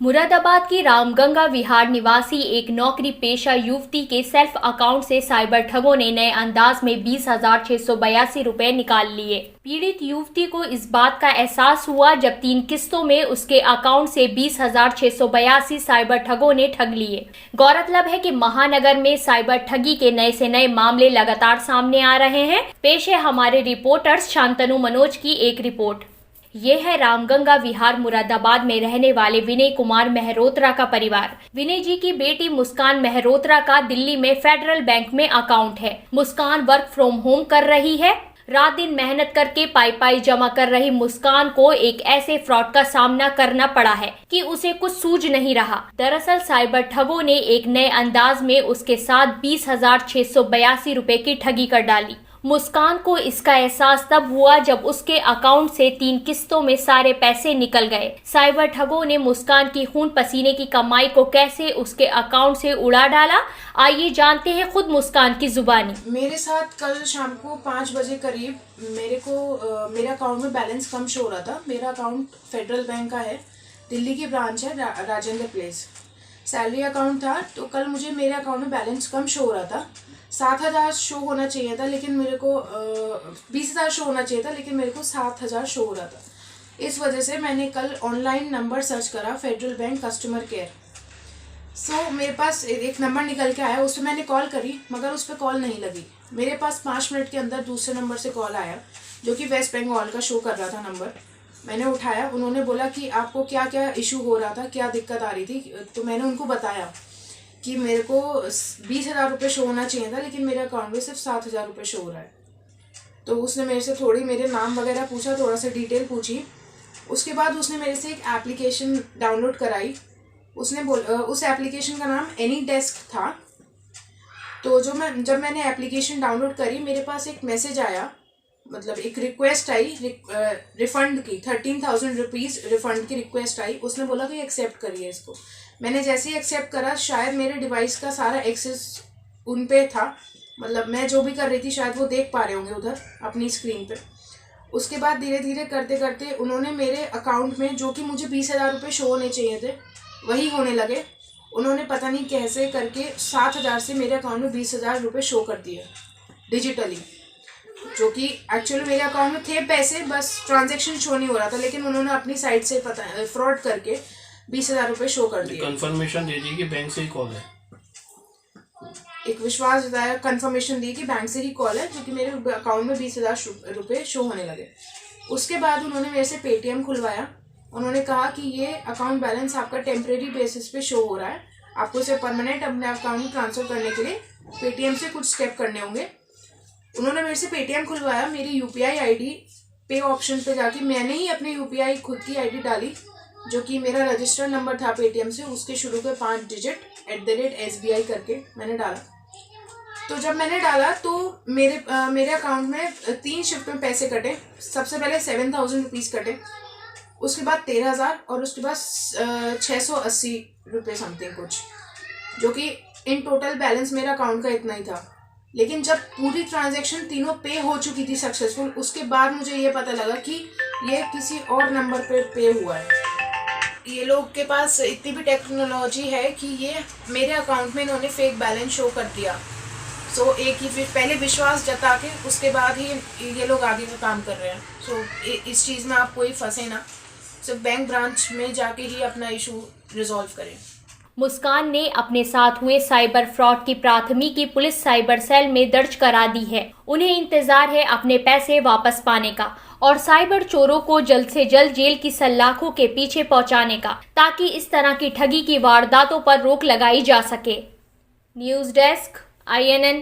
मुरादाबाद की रामगंगा विहार निवासी एक नौकरी पेशा युवती के सेल्फ अकाउंट से साइबर ठगों ने नए अंदाज में 20,682 रुपए निकाल लिए। पीड़ित युवती को इस बात का एहसास हुआ जब 3 किस्तों में उसके अकाउंट से 20,682 साइबर ठगों ने ठग लिए। गौरतलब है कि महानगर में साइबर ठगी के नए से नए मामले लगातार सामने आ रहे हैं। पेश है हमारे रिपोर्टर्स शांतनु मनोज की एक रिपोर्ट। ये है रामगंगा विहार मुरादाबाद में रहने वाले विनय कुमार मेहरोत्रा का परिवार। विनय जी की बेटी मुस्कान मेहरोत्रा का दिल्ली में फेडरल बैंक में अकाउंट है। मुस्कान वर्क फ्रॉम होम कर रही है। रात दिन मेहनत करके पाई जमा कर रही मुस्कान को एक ऐसे फ्रॉड का सामना करना पड़ा है कि उसे कुछ सूझ नहीं रहा। दरअसल साइबर ठगों ने एक नए अंदाज में उसके साथ 20,682 रुपए की ठगी कर डाली। मुस्कान को इसका एहसास तब हुआ जब उसके अकाउंट से 3 किस्तों में सारे पैसे निकल गए। साइबर ठगों ने मुस्कान की खून पसीने की कमाई को कैसे उसके अकाउंट से उड़ा डाला, आइए जानते हैं खुद मुस्कान की जुबानी। मेरे साथ कल शाम को 5 बजे करीब मेरे अकाउंट में बैलेंस कम शो हो रहा था। मेरा अकाउंट फेडरल बैंक का है, दिल्ली की ब्रांच है राजेंद्र प्लेस। सैलरी अकाउंट था, तो कल मुझे मेरे अकाउंट में बैलेंस कम शो हो रहा था। 7,000 शो होना चाहिए था, लेकिन मेरे को 20,000 शो होना चाहिए था, लेकिन मेरे को 7,000 शो हो रहा था। इस वजह से मैंने कल ऑनलाइन नंबर सर्च करा, फेडरल बैंक कस्टमर केयर। मेरे पास एक नंबर निकल के आया, उस पर मैंने कॉल करी, मगर उस पर कॉल नहीं लगी। मेरे पास 5 मिनट के अंदर दूसरे नंबर से कॉल आया, जो कि वेस्ट बंगाल का शो कर रहा था नंबर। मैंने उठाया, उन्होंने बोला कि आपको क्या क्या इशू हो रहा था, क्या दिक्कत आ रही थी। तो मैंने उनको बताया कि मेरे को 20,000 रुपये शो होना चाहिए था, लेकिन मेरे अकाउंट में सिर्फ 7,000 रुपये शो हो रहा है। तो उसने मेरे से थोड़ी मेरे नाम वगैरह पूछा, थोड़ा सा डिटेल पूछी। उसके बाद उसने मेरे से एक एप्लीकेशन डाउनलोड कराई। उस एप्लीकेशन का नाम एनी डेस्क था। तो जब मैंने एप्लीकेशन डाउनलोड करी, मेरे पास एक मैसेज आया, मतलब एक रिक्वेस्ट आई रिफ़ंड की, 13,000 रुपीज़ रिफ़ंड की रिक्वेस्ट आई। उसने बोला कि एक्सेप्ट करिए इसको। मैंने जैसे ही एक्सेप्ट करा, शायद मेरे डिवाइस का सारा एक्सेस उन पे था, मतलब मैं जो भी कर रही थी शायद वो देख पा रहे होंगे उधर अपनी स्क्रीन पे। उसके बाद धीरे धीरे करते करते उन्होंने मेरे अकाउंट में, जो कि मुझे 20,000 रुपये शो होने चाहिए थे, वही होने लगे। उन्होंने पता नहीं कैसे करके 7,000 से मेरे अकाउंट में 20,000 रुपये शो कर दिए डिजिटली, जो कि एक्चुअली मेरे अकाउंट में थे पैसे, बस ट्रांजैक्शन शो नहीं हो रहा था। लेकिन उन्होंने अपनी साइट से फ्रॉड करके 20,000 रुपये शो कर दिए। कंफर्मेशन दे दी कि बैंक से ही कॉल है, एक विश्वास जताया, कंफर्मेशन दी कि बैंक से ही कॉल है, क्योंकि मेरे अकाउंट में 20,000 रुपये शो होने लगे। उसके बाद उन्होंने मेरे से पेटीएम खुलवाया। उन्होंने कहा कि ये अकाउंट बैलेंस आपका टेम्प्रेरी बेसिस पे शो हो रहा है, आपको इसे परमानेंट अपने अकाउंट में ट्रांसफ़र करने के लिए पेटीएम से कुछ स्टेप करने होंगे। उन्होंने मेरे से पेटीएम खुलवाया। मेरी UPI ID पे ऑप्शन पे जाके मैंने ही अपनी UPI खुद की ID डाली, जो कि मेरा रजिस्टर्ड नंबर था पेटीएम से, उसके शुरू के 5 डिजिट @SBI करके मैंने डाला। तो जब मैंने डाला तो मेरे अकाउंट में 3 शिफ्ट में पैसे कटे। सबसे पहले 7,000 रुपीज़ कटे, उसके बाद 13,000 और उसके बाद 680 रुपये समथिंग कुछ, जो कि इन टोटल बैलेंस मेरा अकाउंट का इतना ही था। लेकिन जब पूरी ट्रांजैक्शन तीनों पे हो चुकी थी सक्सेसफुल, उसके बाद मुझे ये पता लगा कि ये किसी और नंबर पे हुआ है। ये लोग के पास इतनी भी टेक्नोलॉजी है कि ये मेरे अकाउंट में इन्होंने फेक बैलेंस शो कर दिया। एक ही पहले विश्वास जता के उसके बाद ही ये लोग आगे का काम कर रहे हैं। इस चीज़ में आप कोई फंसे ना, सिर्फ बैंक ब्रांच में जाके ही अपना इशू रिजॉल्व करें। मुस्कान ने अपने साथ हुए साइबर फ्रॉड की प्राथमिकी पुलिस साइबर सेल में दर्ज करा दी है। उन्हें इंतजार है अपने पैसे वापस पाने का और साइबर चोरों को जल्द से जल्द जेल की सलाखों के पीछे पहुंचाने का, ताकि इस तरह की ठगी की वारदातों पर रोक लगाई जा सके। News desk INN।